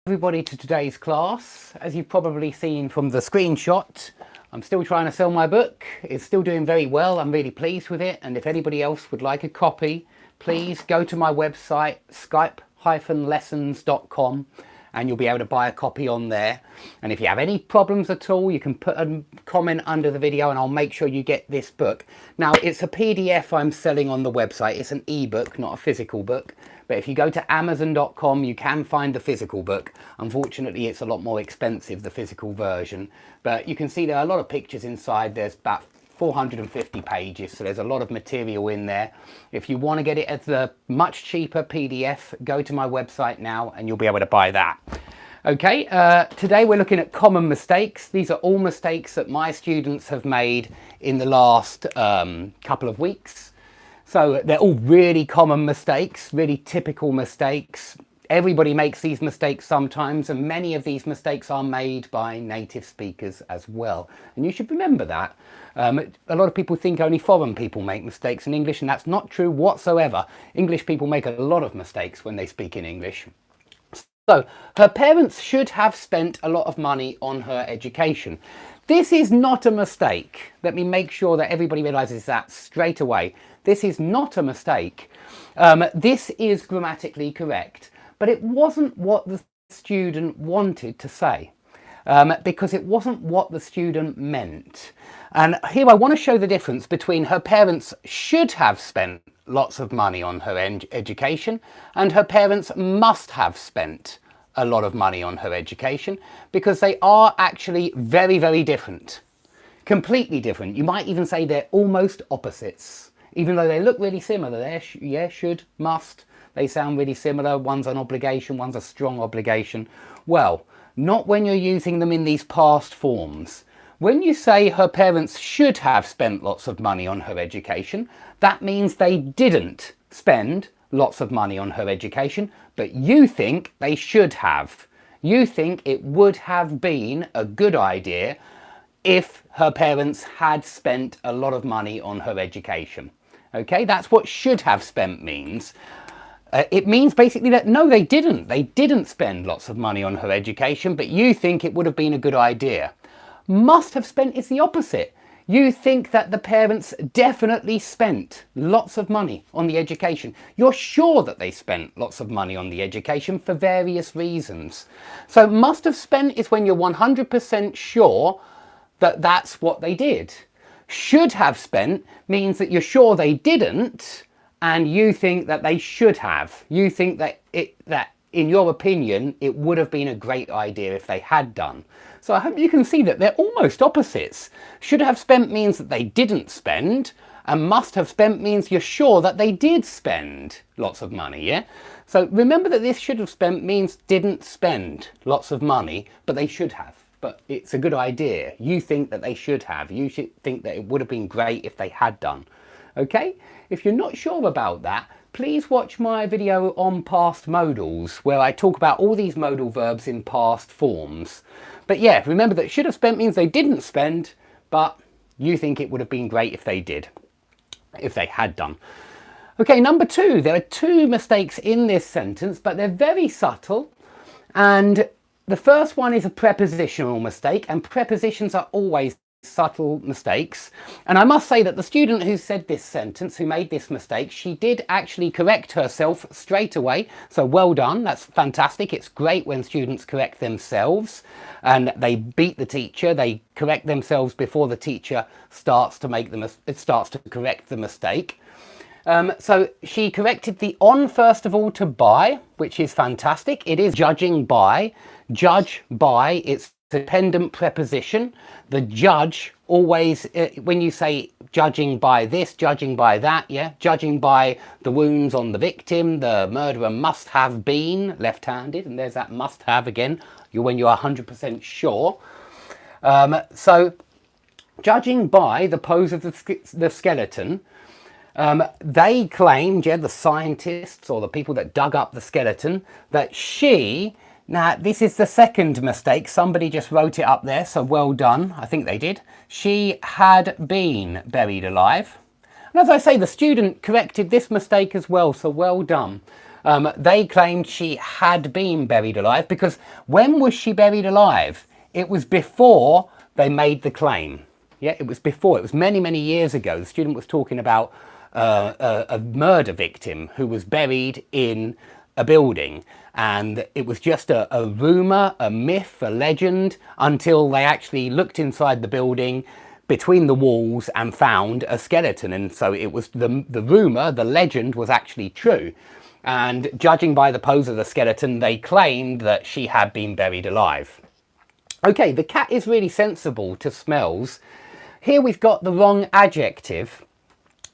Everybody to today's class. As you've probably seen from the screenshot, I'm still trying to sell my book. It's still doing very well. I'm really pleased with it. And if anybody else would like a copy, please go to my website, skype-lessons.com, and you'll be able to buy a copy on there. And if you have any problems at all, you can put a comment under the video and I'll make sure you get this book. Now, it's a PDF I'm selling on the website. It's an ebook, not a physical book. But if you go to amazon.com, you can find the physical book. Unfortunately, it's a lot more expensive, the physical version. But you can see there are a lot of pictures inside. There's about 450 pages, so there's a lot of material in there. If you want to get it as a much cheaper PDF, go to my website now and you'll be able to buy that. Okay, today we're looking at common mistakes. These are all mistakes that my students have made in the last couple of weeks. So they're all really common mistakes, really typical mistakes. Everybody makes these mistakes sometimes, and many of these mistakes are made by native speakers as well. And you should remember that. A lot of people think only foreign people make mistakes in English, and that's not true whatsoever. English people make a lot of mistakes when they speak in English. So, her parents should have spent a lot of money on her education. This is not a mistake. Let me make sure that everybody realises that straight away. This is not a mistake. This is grammatically correct, but it wasn't what the student wanted to say, because it wasn't what the student meant. And here I want to show the difference between her parents should have spent lots of money on her education and her parents must have spent a lot of money on her education, because they are actually very, very different. Completely different. You might even say they're almost opposites. Even though they look really similar, they're should, must, they sound really similar. One's an obligation, one's a strong obligation. Well, not when you're using them in these past forms. When you say her parents should have spent lots of money on her education, that means they didn't spend lots of money on her education, but you think they should have. You think it would have been a good idea if her parents had spent a lot of money on her education. Okay, that's what should have spent means. It means basically that no, they didn't. They didn't spend lots of money on her education, but you think it would have been a good idea. Must have spent is the opposite. You think that the parents definitely spent lots of money on the education. You're sure that they spent lots of money on the education for various reasons. So must have spent is when you're 100% sure that that's what they did. Should have spent means that you're sure they didn't and you think that they should have. You think that in your opinion it would have been a great idea if they had done. So I hope you can see that they're almost opposites. Should have spent means that they didn't spend, and must have spent means you're sure that they did spend lots of money, yeah? So remember that this should have spent means didn't spend lots of money, but they should have. But it's a good idea. You think that they should have. You should think that it would have been great if they had done. Okay? If you're not sure about that, please watch my video on past modals, where I talk about all these modal verbs in past forms. But yeah, remember that should have spent means they didn't spend, but you think it would have been great if they did, if they had done. Okay, number two, there are two mistakes in this sentence, but they're very subtle. And the first one is a prepositional mistake, and prepositions are always subtle mistakes. And I must say that the student who said this sentence, who made this mistake, she did actually correct herself straight away. So well done, that's fantastic. It's great when students correct themselves and they beat the teacher, they correct themselves before the teacher starts to correct the mistake. So she corrected the on first of all to by, which is fantastic. It is judging by. Judge by, it's dependent preposition. The judge always, when you say judging by this, judging by that, yeah, judging by the wounds on the victim, the murderer must have been left-handed, and there's that must have again, when you're 100% sure. So judging by the pose of the skeleton, they claimed, yeah, the scientists or the people that dug up the skeleton, that she, now this is the second mistake, somebody just wrote it up there, so well done, I think they did. She had been buried alive. And as I say, the student corrected this mistake as well, so well done. They claimed she had been buried alive because when was she buried alive? It was before they made the claim. Yeah, it was before. It was many, many years ago. The student was talking about a murder victim who was buried in a building, and it was just a rumour, a myth, a legend, until they actually looked inside the building between the walls and found a skeleton. And so it was the rumour, the legend was actually true. And judging by the pose of the skeleton, they claimed that she had been buried alive. Okay, the cat is really sensible to smells. Here we've got the wrong adjective,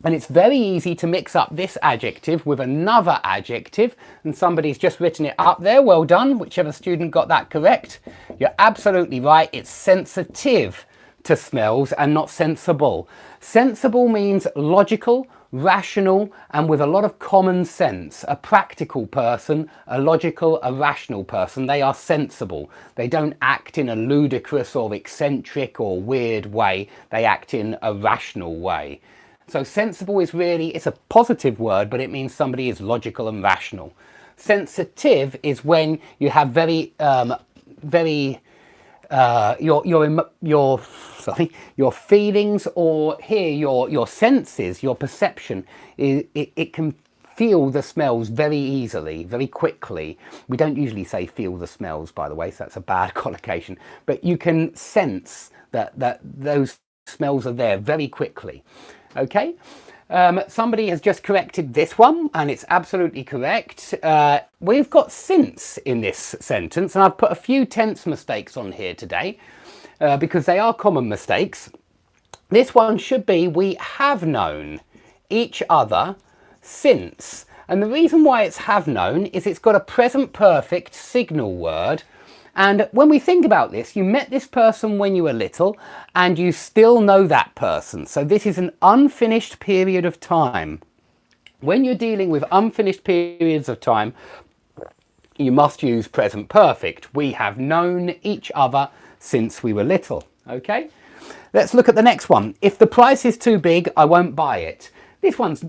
and it's very easy to mix up this adjective with another adjective, and somebody's just written it up there. Well done, whichever student got that correct. You're absolutely right. It's sensitive to smells and not sensible. Sensible means logical, rational, and with a lot of common sense. A practical person, a logical, a rational person, they are sensible. They don't act in a ludicrous or eccentric or weird way. They act in a rational way. So sensible is really, it's a positive word, but it means somebody is logical and rational. Sensitive is when you have your feelings, or here your senses, your perception, it can feel the smells very easily, very quickly. We don't usually say feel the smells, by the way, so that's a bad collocation, but you can sense that those smells are there very quickly. Okay, somebody has just corrected this one, and it's absolutely correct. We've got since in this sentence, and I've put a few tense mistakes on here today because they are common mistakes. This one should be we have known each other since, and the reason why it's have known is it's got a present perfect signal word. And when we think about this, you met this person when you were little and you still know that person. So this is an unfinished period of time. When you're dealing with unfinished periods of time, you must use present perfect. We have known each other since we were little. Okay, let's look at the next one. If the price is too big, I won't buy it. This one's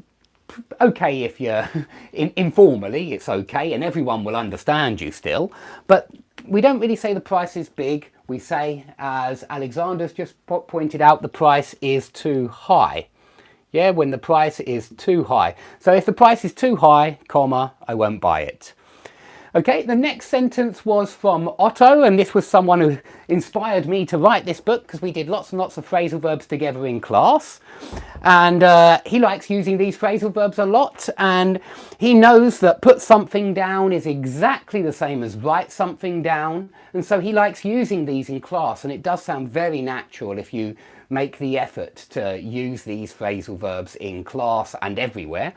okay if you're informally, it's okay, and everyone will understand you still, but we don't really say the price is big. We say, as Alexander's just pointed out, the price is too high. Yeah, when the price is too high. So if the price is too high, comma, I won't buy it. Okay, the next sentence was from Otto, and this was someone who inspired me to write this book because we did lots and lots of phrasal verbs together in class. And he likes using these phrasal verbs a lot, and he knows that put something down is exactly the same as write something down. And so he likes using these in class, and it does sound very natural if you make the effort to use these phrasal verbs in class and everywhere.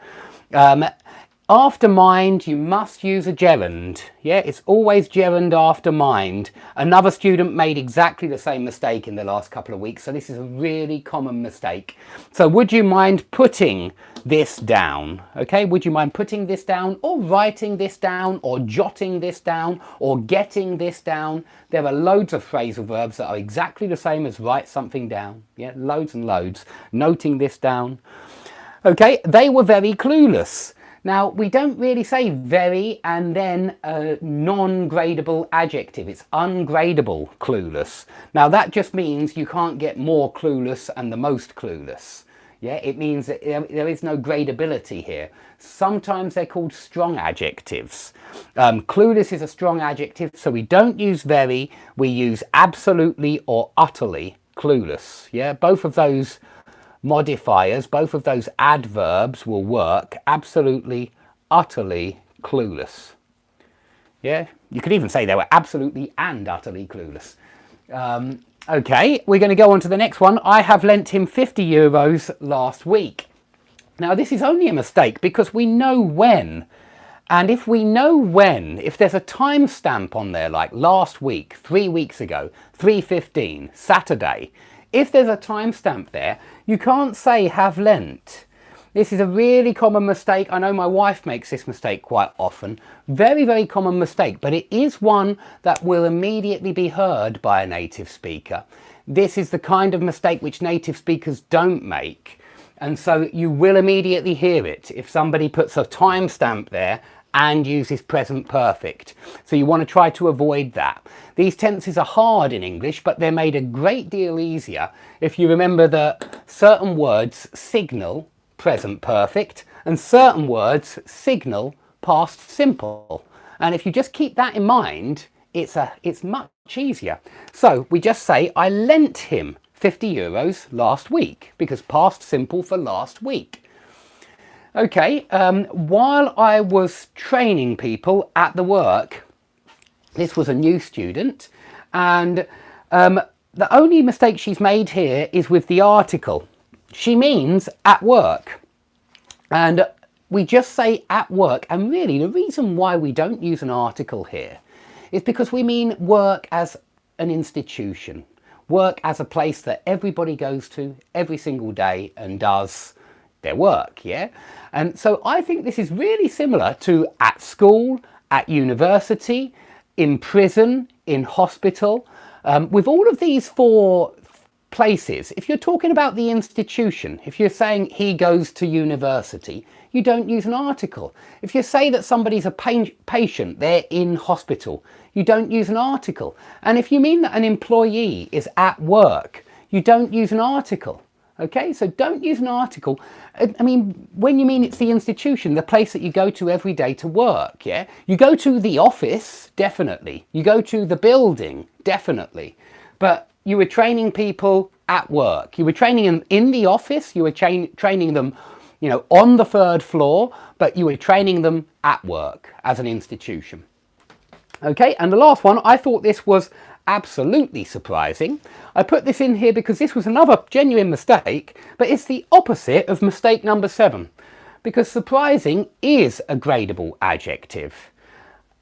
After mind, you must use a gerund. Yeah, it's always gerund after mind. Another student made exactly the same mistake in the last couple of weeks, so this is a really common mistake. So would you mind putting this down? Okay, would you mind putting this down, or writing this down, or jotting this down, or getting this down? There are loads of phrasal verbs that are exactly the same as write something down. Yeah, loads and loads. Noting this down. Okay, they were very clueless. Now, we don't really say very and then a non-gradable adjective. It's ungradable clueless. Now, that just means you can't get more clueless and the most clueless. Yeah, it means that there is no gradability here. Sometimes they're called strong adjectives. Clueless is a strong adjective, so we don't use very, we use absolutely or utterly clueless. Yeah, both of those modifiers, both of those adverbs will work. Absolutely, utterly clueless. Yeah, you could even say they were absolutely and utterly clueless. Okay, we're going to go on to the next one. I have lent him 50 euros last week. Now, this is only a mistake because we know when. And if we know when, if there's a timestamp on there like last week, 3 weeks ago, 3:15, Saturday, if there's a timestamp there, you can't say have lent. This is a really common mistake. I know my wife makes this mistake quite often. Very, very common mistake, but it is one that will immediately be heard by a native speaker. This is the kind of mistake which native speakers don't make. And so you will immediately hear it. If somebody puts a timestamp there and uses present perfect. So you want to try to avoid that. These tenses are hard in English, but they're made a great deal easier if you remember that certain words signal present perfect and certain words signal past simple. And if you just keep that in mind, it's much easier. So we just say, I lent him 50 euros last week, because past simple for last week. Okay, while I was training people at the work, this was a new student, and the only mistake she's made here is with the article. She means at work, and we just say at work, and really the reason why we don't use an article here is because we mean work as an institution, work as a place that everybody goes to every single day and does their work, yeah? And so I think this is really similar to at school, at university, in prison, in hospital. With all of these four places, if you're talking about the institution, if you're saying he goes to university, you don't use an article. If you say that somebody's a patient, they're in hospital, you don't use an article. And if you mean that an employee is at work, you don't use an article. Okay, so don't use an article. I mean, when you mean it's the institution, the place that you go to every day to work, yeah? You go to the office, definitely. You go to the building, definitely. But you were training people at work. You were training them in the office. You were training them, you know, on the third floor, but you were training them at work as an institution. Okay, and the last one, I thought this was absolutely surprising. I put this in here because this was another genuine mistake, but it's the opposite of mistake number 7, because surprising is a gradable adjective.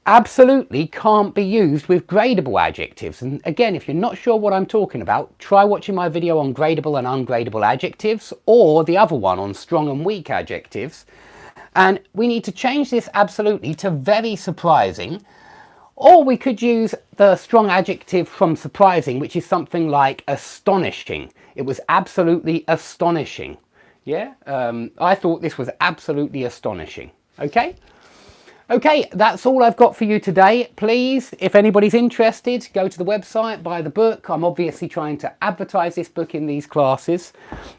Absolutely can't be used with gradable adjectives. And again, if you're not sure what I'm talking about, try watching my video on gradable and ungradable adjectives, or the other one on strong and weak adjectives. And we need to change this absolutely to very surprising. Or we could use the strong adjective from surprising, which is something like astonishing. It was absolutely astonishing. Yeah, I thought this was absolutely astonishing. Okay? Okay, that's all I've got for you today. Please, if anybody's interested, go to the website, buy the book. I'm obviously trying to advertise this book in these classes.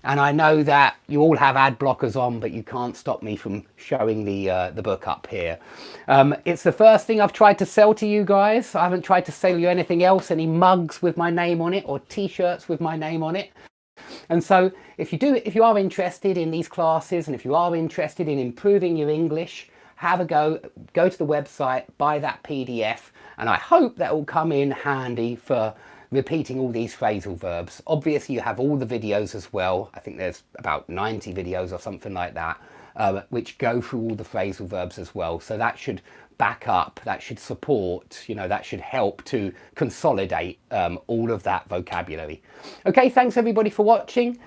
And I know that you all have ad blockers on, but you can't stop me from showing the book up here. It's the first thing I've tried to sell to you guys. I haven't tried to sell you anything else, any mugs with my name on it or t-shirts with my name on it. And so if you are interested in these classes, and if you are interested in improving your English, have a go to the website, buy that PDF, and I hope that will come in handy for repeating all these phrasal verbs. Obviously you have all the videos as well. I think there's about 90 videos or something like that, which go through all the phrasal verbs as well. So that should back up, that should support, you know, that should help to consolidate all of that vocabulary. Okay, thanks everybody for watching.